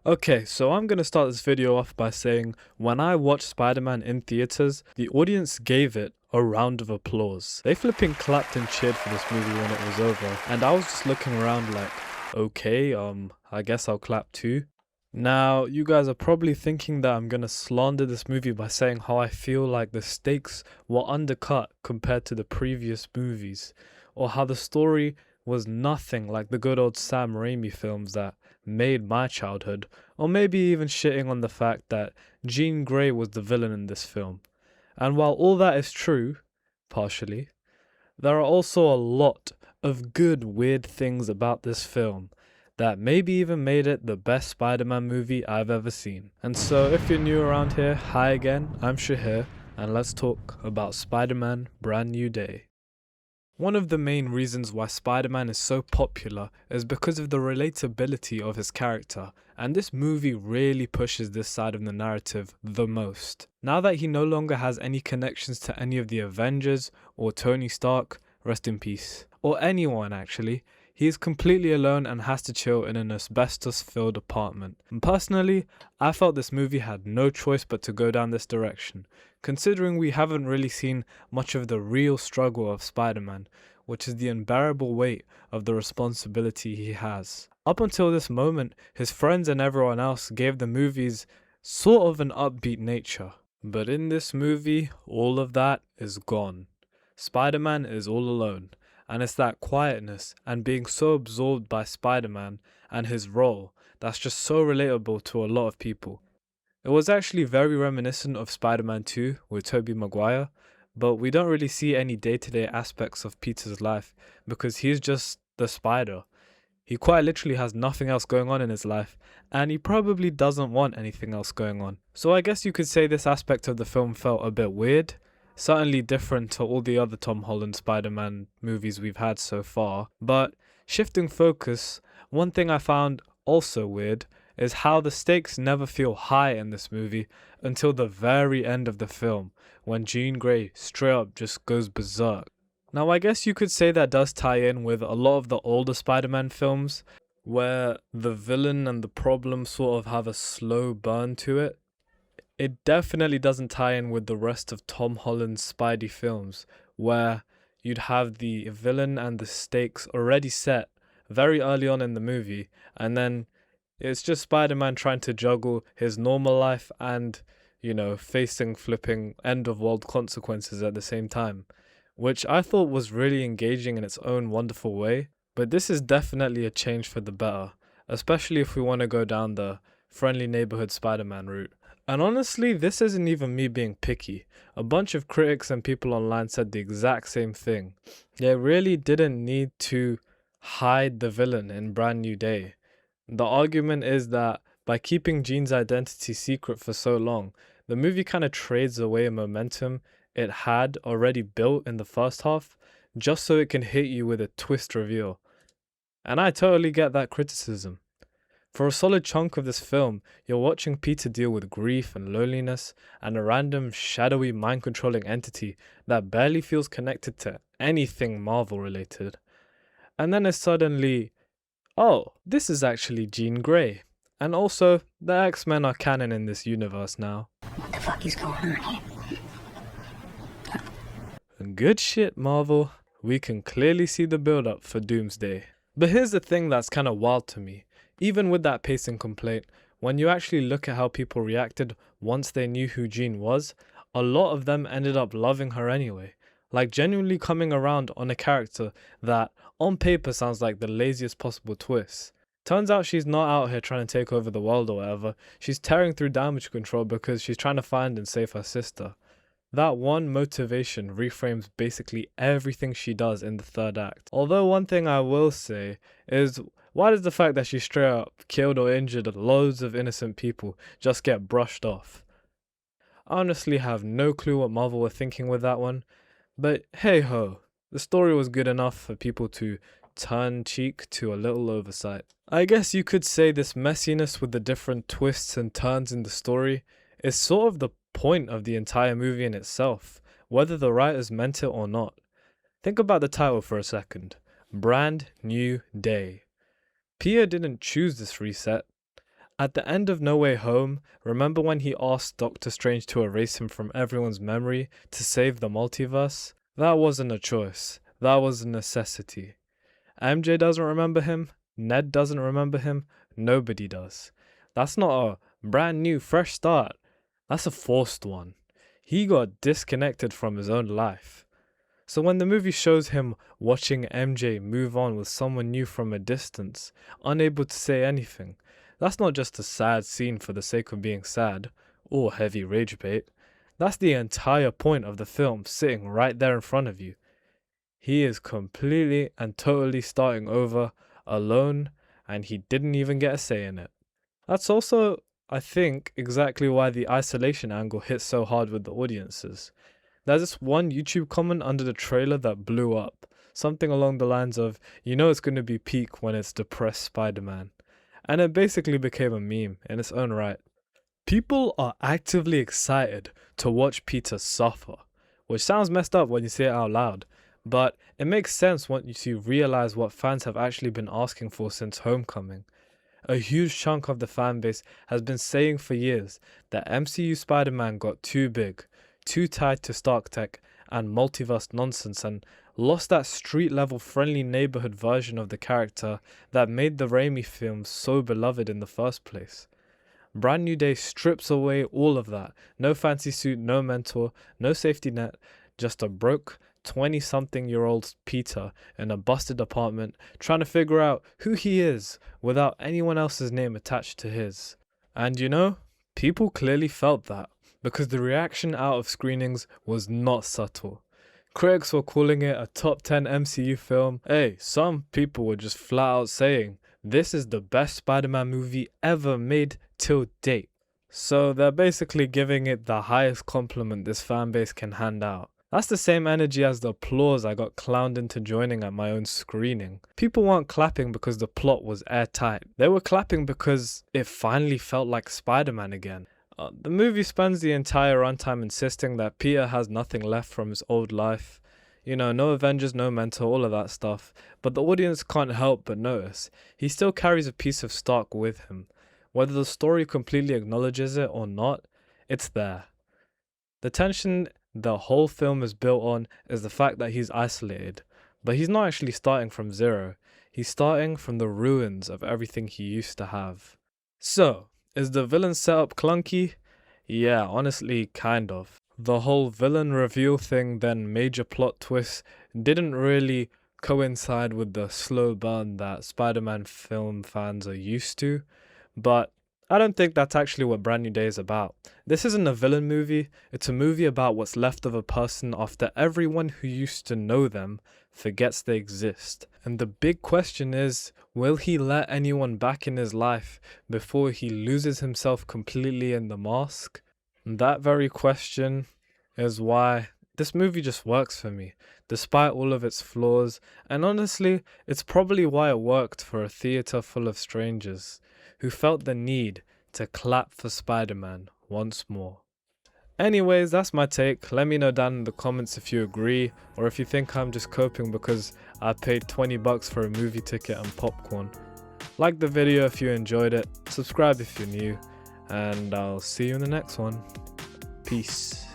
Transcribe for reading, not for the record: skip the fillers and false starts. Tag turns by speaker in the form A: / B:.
A: Okay, so I'm gonna start this video off by saying when I watched Spider-Man in theaters, the audience gave it a round of applause. They flipping clapped and cheered for this movie when it was over, and I was just looking around like, okay, I guess I'll clap too. Now, you guys are probably thinking that I'm gonna slander this movie by saying how I feel like the stakes were undercut compared to the previous movies, or how the story was nothing like the good old Sam Raimi films that made my childhood, or maybe even shitting on the fact that Jean Grey was the villain in this film. And while all that is true, partially, there are also a lot of good weird things about this film that maybe even made it the best Spider-Man movie I've ever seen. And so if you're new around here, hi again, I'm Shahir, and let's talk about Spider-Man Brand New Day. One of the main reasons why Spider-Man is so popular is because of the relatability of his character, and this movie really pushes this side of the narrative the most. Now that he no longer has any connections to any of the Avengers or Tony Stark, rest in peace, or anyone actually, he is completely alone and has to chill in an asbestos-filled apartment. And personally, I felt this movie had no choice but to go down this direction, considering we haven't really seen much of the real struggle of Spider-Man, which is the unbearable weight of the responsibility he has. Up until this moment, his friends and everyone else gave the movies sort of an upbeat nature. But in this movie, all of that is gone. Spider-Man is all alone. And it's that quietness and being so absorbed by Spider-Man and his role that's just so relatable to a lot of people. It was actually very reminiscent of Spider-Man 2 with Tobey Maguire, but we don't really see any day-to-day aspects of Peter's life because he's just the spider. He quite literally has nothing else going on in his life, and he probably doesn't want anything else going on. So I guess you could say this aspect of the film felt a bit weird. Certainly different to all the other Tom Holland Spider-Man movies we've had so far. But shifting focus, one thing I found also weird is how the stakes never feel high in this movie until the very end of the film, when Jean Grey straight up just goes berserk. Now I guess you could say that does tie in with a lot of the older Spider-Man films, where the villain and the problem sort of have a slow burn to it. It definitely doesn't tie in with the rest of Tom Holland's Spidey films, where you'd have the villain and the stakes already set very early on in the movie, and then it's just Spider-Man trying to juggle his normal life and, facing flipping end-of-world consequences at the same time, which I thought was really engaging in its own wonderful way. But this is definitely a change for the better, especially if we want to go down the friendly neighborhood Spider-Man route. And honestly, this isn't even me being picky. A bunch of critics and people online said the exact same thing. They really didn't need to hide the villain in Brand New Day. The argument is that by keeping Jean's identity secret for so long, the movie kind of trades away momentum it had already built in the first half, just so it can hit you with a twist reveal. And I totally get that criticism. For a solid chunk of this film, you're watching Peter deal with grief and loneliness and a random shadowy mind-controlling entity that barely feels connected to anything Marvel related. And then it's suddenly, oh, this is actually Jean Grey. And also, the X-Men are canon in this universe now.
B: What the fuck is going on here?
A: Good shit, Marvel. We can clearly see the build-up for Doomsday. But here's the thing that's kind of wild to me. Even with that pacing complaint, when you actually look at how people reacted once they knew who Jean was, a lot of them ended up loving her anyway. Like genuinely coming around on a character that, on paper, sounds like the laziest possible twist. Turns out she's not out here trying to take over the world or whatever. She's tearing through damage control because she's trying to find and save her sister. That one motivation reframes basically everything she does in the third act. Although one thing I will say is, why does the fact that she straight up killed or injured loads of innocent people just get brushed off? I honestly have no clue what Marvel were thinking with that one, but hey ho, the story was good enough for people to turn cheek to a little oversight. I guess you could say this messiness with the different twists and turns in the story is sort of the point of the entire movie in itself, whether the writers meant it or not. Think about the title for a second. Brand New Day. Peter didn't choose this reset. At the end of No Way Home, remember when he asked Doctor Strange to erase him from everyone's memory to save the multiverse? That wasn't a choice, that was a necessity. MJ doesn't remember him, Ned doesn't remember him, nobody does. That's not a brand new, fresh start. That's a forced one. He got disconnected from his own life. So when the movie shows him watching MJ move on with someone new from a distance, unable to say anything, that's not just a sad scene for the sake of being sad, or heavy rage bait. That's the entire point of the film sitting right there in front of you. He is completely and totally starting over, alone, and he didn't even get a say in it. That's also, I think, exactly why the isolation angle hits so hard with the audiences. There's this one YouTube comment under the trailer that blew up. Something along the lines of, you know it's going to be peak when it's depressed Spider-Man. And it basically became a meme in its own right. People are actively excited to watch Peter suffer, which sounds messed up when you say it out loud, but it makes sense once you realize what fans have actually been asking for since Homecoming. A huge chunk of the fanbase has been saying for years that MCU Spider-Man got too big, too tied to Stark Tech and multiverse nonsense, and lost that street-level friendly neighborhood version of the character that made the Raimi films so beloved in the first place. Brand New Day strips away all of that. No fancy suit, no mentor, no safety net, just a broke 20-something-year-old Peter in a busted apartment trying to figure out who he is without anyone else's name attached to his. And you know, people clearly felt that, because the reaction out of screenings was not subtle. Critics were calling it a top 10 MCU film. Hey, some people were just flat out saying, this is the best Spider-Man movie ever made till date. So they're basically giving it the highest compliment this fanbase can hand out. That's the same energy as the applause I got clowned into joining at my own screening. People weren't clapping because the plot was airtight. They were clapping because it finally felt like Spider-Man again. The movie spends the entire runtime insisting that Peter has nothing left from his old life. You know, no Avengers, no mentor, all of that stuff. But the audience can't help but notice. He still carries a piece of Stark with him. Whether the story completely acknowledges it or not, it's there. The tension the whole film is built on is the fact that he's isolated. But he's not actually starting from zero. He's starting from the ruins of everything he used to have. So, is the villain setup clunky? Yeah, honestly, kind of. The whole villain reveal thing, then major plot twists, didn't really coincide with the slow burn that Spider-Man film fans are used to, but I don't think that's actually what Brand New Day is about. This isn't a villain movie, it's a movie about what's left of a person after everyone who used to know them forgets they exist. And the big question is, will he let anyone back in his life before he loses himself completely in the mask? And that very question is why this movie just works for me, despite all of its flaws, and honestly, it's probably why it worked for a theater full of strangers who felt the need to clap for Spider-Man once more. Anyways, that's my take. Let me know down in the comments if you agree, or if you think I'm just coping because I paid $20 for a movie ticket and popcorn. Like the video if you enjoyed it, subscribe if you're new, and I'll see you in the next one. Peace.